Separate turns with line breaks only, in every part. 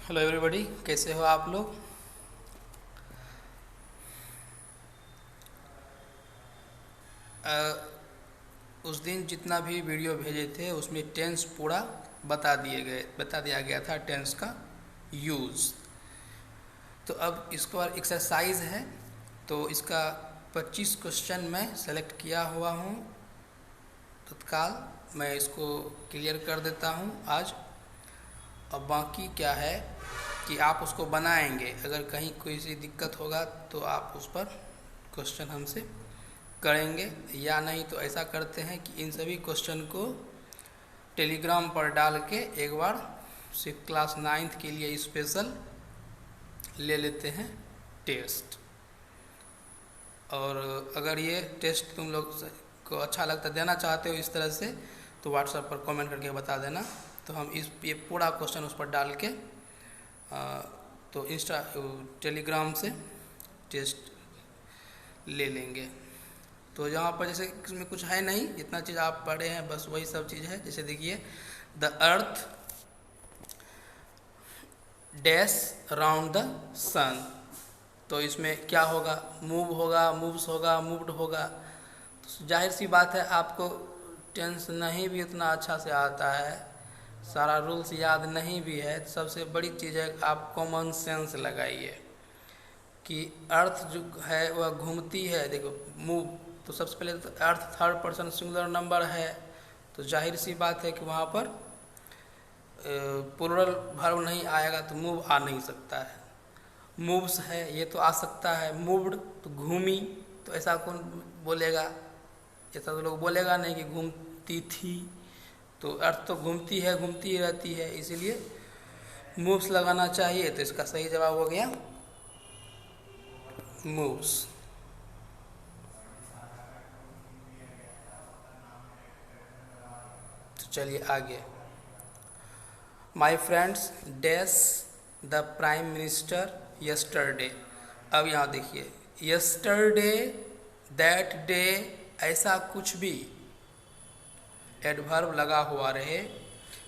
Hello everybody, कैसे हो आप लोग। उस दिन जितना भी वीडियो भेजे थे उसमें टेंस पूरा बता दिया गया था टेंस का यूज़। तो अब इसको और एक्सरसाइज है, तो इसका 25 क्वेश्चन मैं सेलेक्ट किया हुआ हूँ तत्काल। मैं इसको क्लियर कर देता हूँ आज। अब बाकी क्या है कि आप उसको बनाएंगे, अगर कहीं कोई सी दिक्कत होगा तो आप उस पर क्वेश्चन हमसे करेंगे, या नहीं तो ऐसा करते हैं कि इन सभी क्वेश्चन को टेलीग्राम पर डाल के एक बार सिर्फ क्लास 9th के लिए स्पेशल ले लेते हैं टेस्ट। और अगर ये टेस्ट तुम लोग को अच्छा लगता देना चाहते हो इस तरह से, तो व्हाट्सएप पर कमेंट करके बता देना, तो हम ये पूरा क्वेश्चन उस पर डाल के तो टेलीग्राम से टेस्ट ले लेंगे। तो यहाँ पर जैसे इसमें कुछ है नहीं, जितना चीज़ आप पढ़े हैं बस वही सब चीज़ है। जैसे देखिए, the earth dash round the sun, तो इसमें क्या होगा, मूव होगा, मूव्स होगा, मूव्ड होगा। तो जाहिर सी बात है आपको टेंस नहीं भी उतना अच्छा से आता है, सारा रूल्स याद नहीं भी है, तो सबसे बड़ी चीज़ है आप कॉमन सेंस लगाइए कि अर्थ जो है वह घूमती है। देखो मूव, तो सबसे पहले तो अर्थ थर्ड पर्सन सिंगुलर नंबर है, तो जाहिर सी बात है कि वहाँ पर प्लूरल वर्ब नहीं आएगा तो मूव आ नहीं सकता है। मूव्स है ये तो आ सकता है, मूव्ड तो घूमी, तो ऐसा कौन बोलेगा, ऐसा तो लोग बोलेगा नहीं कि घूमती थी, तो अर्थ तो घूमती है, घूमती ही रहती है, इसीलिए मूव्स लगाना चाहिए। तो इसका सही जवाब हो गया मूव्स। तो चलिए आगे। My friends dash the prime minister yesterday. अब यहाँ देखिए, यस्टरडे, दैट डे, ऐसा कुछ भी एडवर्ब लगा हुआ रहे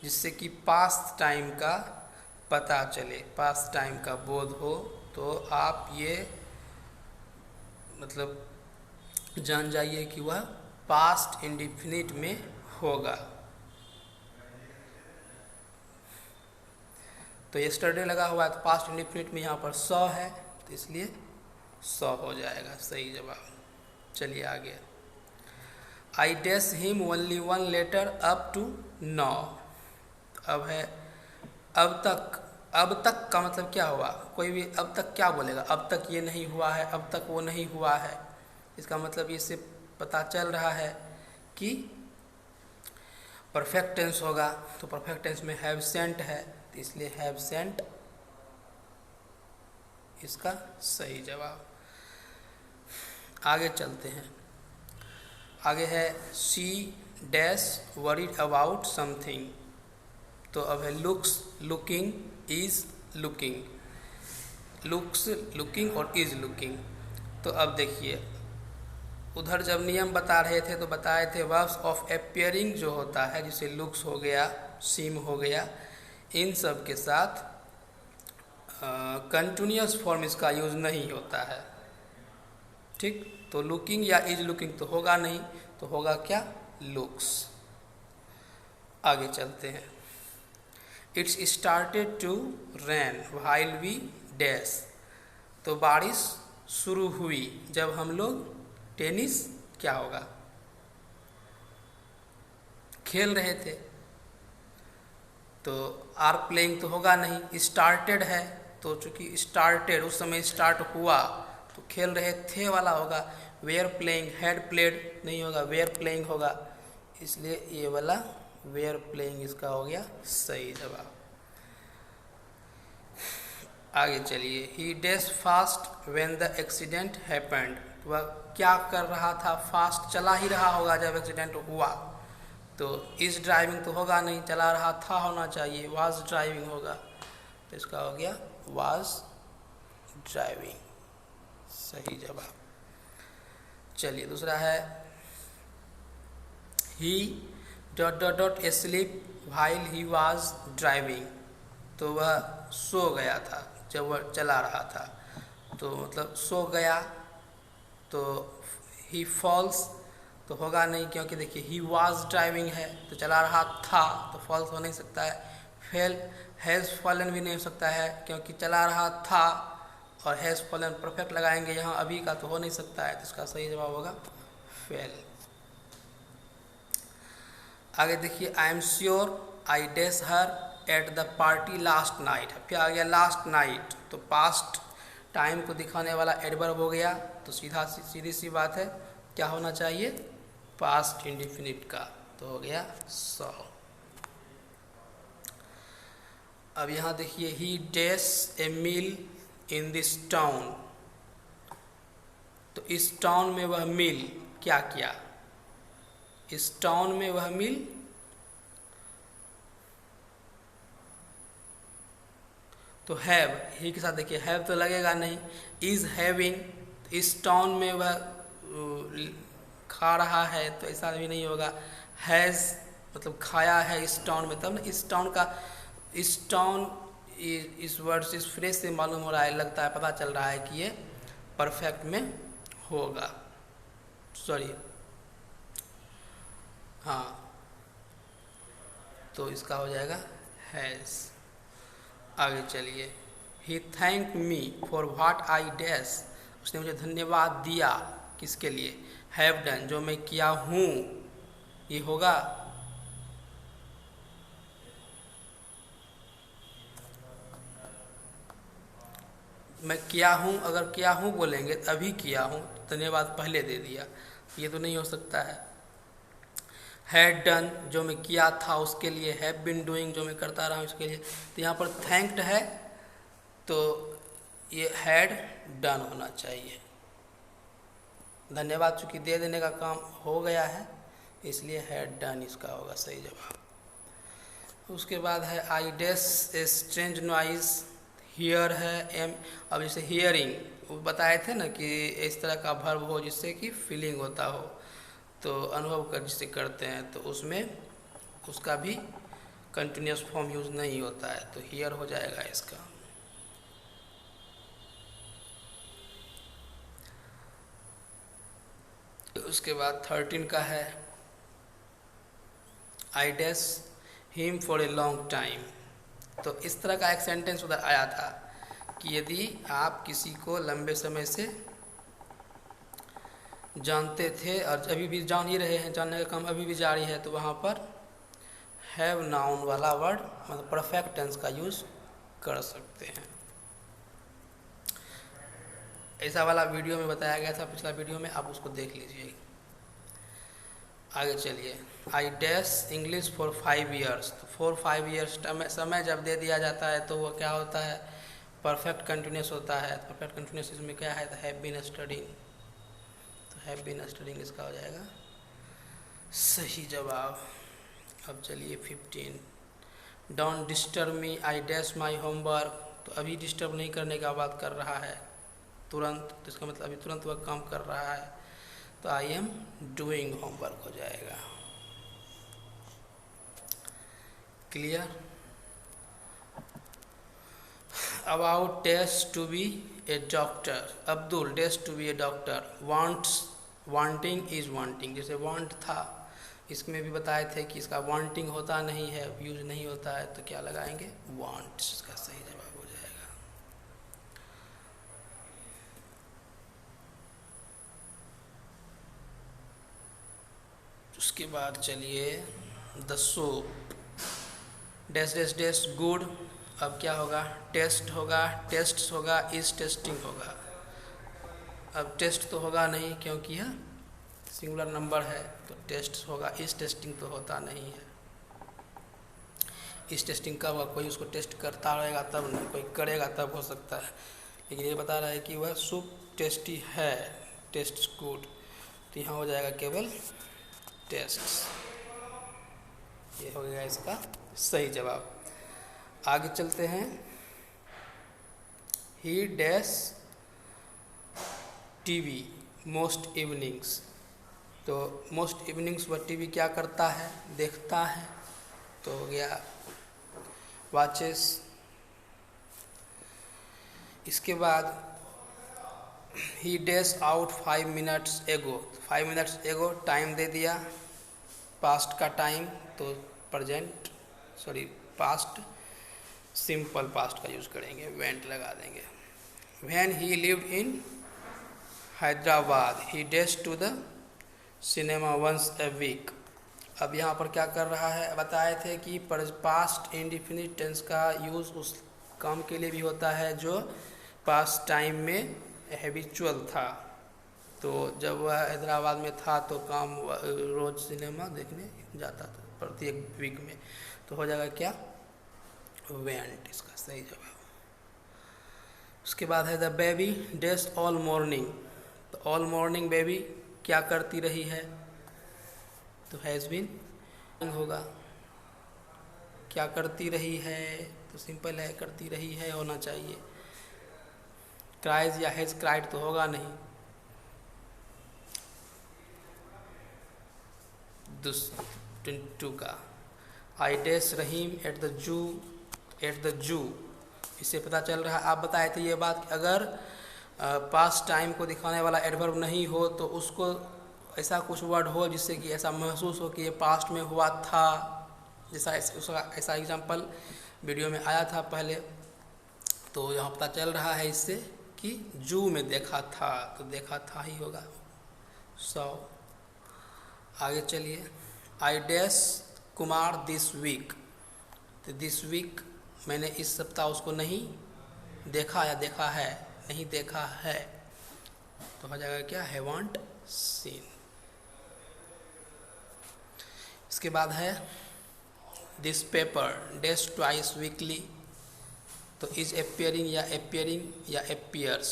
जिससे कि पास्ट टाइम का पता चले, पास्ट टाइम का बोध हो, तो आप ये मतलब जान जाइए कि वह पास्ट इंडिफिनिट में होगा। तो यस्टरडे लगा हुआ है तो पास्ट इंडिफिनिट में यहाँ पर सॉ है, तो इसलिए सॉ हो जाएगा सही जवाब। चलिए आगे। I dash him only one letter up to now. अब है अब तक। अब तक का मतलब क्या हुआ, कोई भी अब तक क्या बोलेगा, अब तक ये नहीं हुआ है, अब तक वो नहीं हुआ है। इसका मतलब इससे पता चल रहा है कि परफेक्ट टेंस होगा, तो परफेक्ट टेंस में हैव सेंट है, तो इसलिए हैव सेंट इसका सही जवाब। आगे चलते हैं। आगे है she dash worried about something. तो अब है looks, looking, is looking, looks, looking और इज लुकिंग। तो अब देखिए, उधर जब नियम बता रहे थे तो बताए थे वर्ब्स ऑफ अपियरिंग जो होता है, जैसे लुक्स हो गया, सीम हो गया, इन सब के साथ कंटिन्यूअस फॉर्म इसका यूज़ नहीं होता है। ठीक, तो लुकिंग या इज लुकिंग तो होगा नहीं, तो होगा क्या, लुक्स। आगे चलते हैं। It's started to rain while we dash. तो बारिश शुरू हुई जब हम लोग टेनिस क्या होगा, खेल रहे थे। तो आर प्लेइंग तो होगा नहीं, स्टार्टेड है, तो चूंकि स्टार्टेड उस समय स्टार्ट हुआ तो खेल रहे थे वाला होगा। वेयर प्लेइंग, हैड प्लेड नहीं होगा, वेयर प्लेइंग होगा, इसलिए ये वाला वेयर प्लेइंग इसका हो गया सही जवाब। आगे चलिए। ही dash fast when the accident happened. वह क्या कर रहा था, फास्ट चला ही रहा होगा जब एक्सीडेंट हुआ। तो इज ड्राइविंग तो होगा नहीं, चला रहा था होना चाहिए, वाज ड्राइविंग होगा, तो इसका हो गया वाज ड्राइविंग सही जवाब। चलिए दूसरा है he dot dot dot sleep while he was driving. तो वह सो गया था जब वह चला रहा था, तो मतलब सो गया तो ही फॉल्स तो होगा नहीं, क्योंकि देखिए ही वाज ड्राइविंग है तो चला रहा था, तो फॉल्स हो नहीं सकता है। फेल हैज़ फॉलन भी नहीं हो सकता है क्योंकि चला रहा था, और हैज़ फॉलन परफेक्ट लगाएंगे यहाँ अभी का, तो हो नहीं सकता है, तो इसका सही जवाब होगा फेल। आगे देखिए, I am sure I dash her at the party last night. फिर आ गया लास्ट नाइट, तो पास्ट टाइम को दिखाने वाला एडवर्ब हो गया, तो सीधी सी बात है क्या होना चाहिए, पास्ट इंडेफिनिट का, तो हो गया सॉ। अब यहाँ देखिए, he dash a meal in this town, तो इस टाउन में वह मिल क्या किया, इस टाउन में वह मिल तो हैव, ही के साथ देखिए हैव तो लगेगा नहीं, इज हैविंग, इस टाउन में वह खा रहा है तो ऐसा भी नहीं होगा, हैज़ मतलब खाया है इस टाउन में, तब ना इस टाउन का, इस टाउन इस वर्ड से, इस फ्रेज से मालूम हो रहा है, लगता है पता चल रहा है कि ये परफेक्ट में होगा, सॉरी हाँ, तो इसका हो जाएगा हैज़। आगे चलिए, he thank me for what I dash, उसने मुझे धन्यवाद दिया किसके लिए, हैव डन, जो मैं किया हूँ, ये होगा मैं किया हूँ, अगर किया हूँ बोलेंगे अभी किया हूँ, धन्यवाद पहले दे दिया, ये तो नहीं हो सकता है। हैड डन, जो मैं किया था उसके लिए, हैव बिन डूइंग, जो मैं करता रहा हूँ उसके लिए, तो यहाँ पर थैंक्ड है तो ये हैड डन होना चाहिए, धन्यवाद चूँकि दे देने का काम हो गया है इसलिए हैड डन इसका होगा सही जवाब। उसके बाद है I dash a strange noise, here है एम, अब जैसे हियरिंग वो बताए थे ना कि इस तरह का वर्ब हो जिससे कि फीलिंग होता हो, तो अनुभव कर जिससे करते हैं, तो उसमें उसका भी कंटिन्यूस फॉर्म यूज़ नहीं होता है, तो हियर हो जाएगा इसका। तो उसके बाद 13 का है आई dash him for a long time, तो इस तरह का एक सेंटेंस उधर आया था कि यदि आप किसी को लंबे समय से जानते थे और अभी भी जान ही रहे हैं, जानने का काम अभी भी जारी है, तो वहाँ पर हैव नाउन वाला वर्ड मतलब परफेक्ट टेंस का यूज़ कर सकते हैं। ऐसा वाला वीडियो में बताया गया था पिछला वीडियो में, आप उसको देख लीजिए। आगे चलिए, I dash English for 5 years, तो फॉर 5 ईयर्स समय जब दे दिया जाता है तो वो क्या होता है, परफेक्ट कंटिन्यूस होता है, परफेक्ट कंटिन्यूस इसमें क्या है, तो हैव बीन स्टडीइंग, तो हैव बीन स्टडीइंग इसका हो जाएगा सही जवाब। अब चलिए 15, don't disturb me I dash my homework, तो अभी डिस्टर्ब नहीं करने का बात कर रहा है तुरंत, तो इसका मतलब अभी तुरंत वह काम कर रहा है, तो आई एम डूइंग होमवर्क हो जाएगा। Clear. About dash to be a doctor, Abdul dash to be a doctor, wants wanting is wanting, जैसे वांट था इसमें भी बताए थे कि इसका वांटिंग होता नहीं है, यूज नहीं होता है, तो क्या लगाएंगे वांट्स, इसका सही जवाब हो जाएगा। उसके बाद चलिए the soap dash dash dash good, अब क्या होगा, टेस्ट होगा, टेस्ट्स होगा, इज टेस्टिंग होगा। अब टेस्ट तो होगा नहीं क्योंकि यह सिंगुलर नंबर है, तो टेस्ट होगा, इस टेस्टिंग तो होता नहीं है। इस टेस्टिंग का होगा, कोई उसको टेस्ट करता रहेगा तब नहीं, कोई करेगा तब हो सकता है, लेकिन ये बता रहा है कि वह सूप टेस्टी है, टेस्ट गुड, तो यहाँ हो जाएगा केवल टेस्ट, ये हो गया इसका सही जवाब। आगे चलते हैं, ही डैश टीवी मोस्ट इवनिंग्स, तो मोस्ट इवनिंग्स वह टीवी क्या करता है, देखता है, तो हो गया वाचेस इसके बाद ही डैश आउट 5 मिनट्स एगो, 5 मिनट्स एगो टाइम दे दिया, पास्ट का टाइम, तो प्रेजेंट पास्ट सिंपल पास्ट का यूज़ करेंगे, वेंट लगा देंगे। When he lived in Hyderabad he dash to the cinema once a week. अब यहाँ पर क्या कर रहा है, बताए थे कि पास्ट इंडिफिनिट टेंस का यूज़ उस काम के लिए भी होता है जो पास्ट टाइम में हैबिचुअल था। तो जब वह हैदराबाद में था तो काम रोज़ सिनेमा देखने जाता था प्रत्येक वीक में, तो हो जाएगा क्या, वेंट, इसका सही जवाब। उसके बाद है the baby dash all morning, तो ऑल मॉर्निंग बेबी क्या करती रही है, तो हैज़ बीन होगा। क्या करती रही है, तो सिंपल है, करती रही है होना चाहिए। क्राइज या हैज़ क्राइड तो होगा नहीं। का I dash Rahim at the zoo, इससे पता चल रहा है, आप बताए थे ये बात कि अगर पास्ट टाइम को दिखाने वाला एडवर्ब नहीं हो तो उसको ऐसा कुछ वर्ड हो जिससे कि ऐसा महसूस हो कि ये पास्ट में हुआ था, जैसा ऐसा एग्जाम्पल वीडियो में आया था पहले। तो यहाँ पता चल रहा है इससे कि जू में देखा था, तो देखा था ही होगा। 100 आगे चलिए। I dash Kumar this week, तो दिस वीक मैंने इस सप्ताह उसको नहीं देखा या देखा है, नहीं देखा है, तो हो जाएगा क्या, हैवंट सीन। इसके बाद है this paper dash twice weekly, तो इज अपियरिंग या अपियर्स,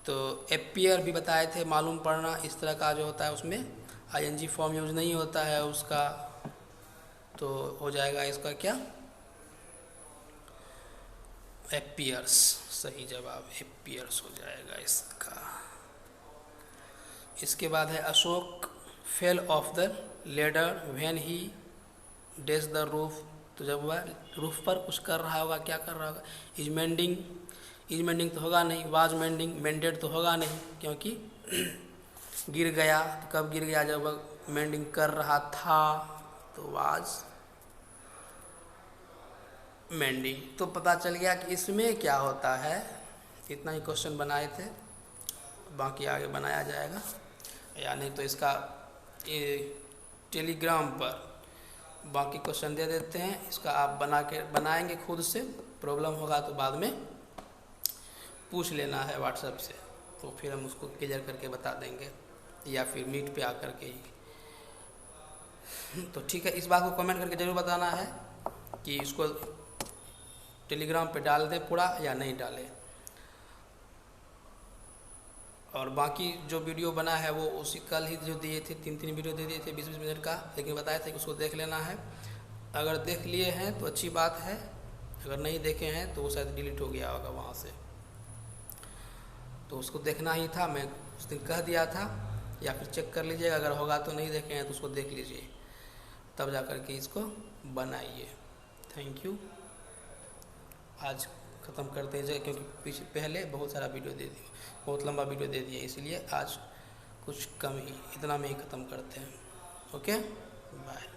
तो अपियर भी बताए थे, मालूम पड़ना, इस तरह का जो होता है उसमें आईएनजी फॉर्म यूज नहीं होता है उसका, तो हो जाएगा इसका क्या, एपियर्स, सही जवाब एपियर्स हो जाएगा इसका। इसके बाद है Ashok fell off the ladder when he dash the roof, तो जब वह रूफ पर कुछ कर रहा होगा, क्या कर रहा होगा, इज मेंडिंग तो होगा नहीं, वाज मेंडेड तो होगा नहीं, क्योंकि गिर गया, तो कब गिर गया, जब वह मेंडिंग कर रहा था, तो वाज मेंडिंग। तो पता चल गया कि इसमें क्या होता है। इतना ही क्वेश्चन बनाए थे, बाकी आगे बनाया जाएगा, या नहीं तो इसका टेलीग्राम पर बाकी क्वेश्चन दे देते हैं, इसका आप बनाएंगे खुद से, प्रॉब्लम होगा तो बाद में पूछ लेना है व्हाट्सएप से, तो फिर हम उसको क्लियर करके बता देंगे, या फिर मीट पे आकर के ही। तो ठीक है, इस बात को कमेंट करके ज़रूर बताना है कि इसको टेलीग्राम पे डाल दें पूरा या नहीं डालें। और बाकी जो वीडियो बना है वो उसी कल ही जो दिए थे, 3 वीडियो दे दिए थे 20-20 मिनट का, लेकिन बताए थे कि उसको देख लेना है। अगर देख लिए हैं तो अच्छी बात है, अगर नहीं देखे हैं तो वो शायद डिलीट हो गया होगा वहाँ से, तो उसको देखना ही था, मैं उस दिन कह दिया था, या फिर चेक कर लीजिएगा, अगर होगा तो नहीं देखे हैं तो उसको देख लीजिए, तब जा कर के इसको बनाइए। थैंक यू, आज ख़त्म करते हैं क्योंकि पहले बहुत सारा वीडियो दे दिया, बहुत लंबा वीडियो दे दिया, इसलिए आज कुछ कम ही, इतना में ही ख़त्म करते हैं। Okay, bye.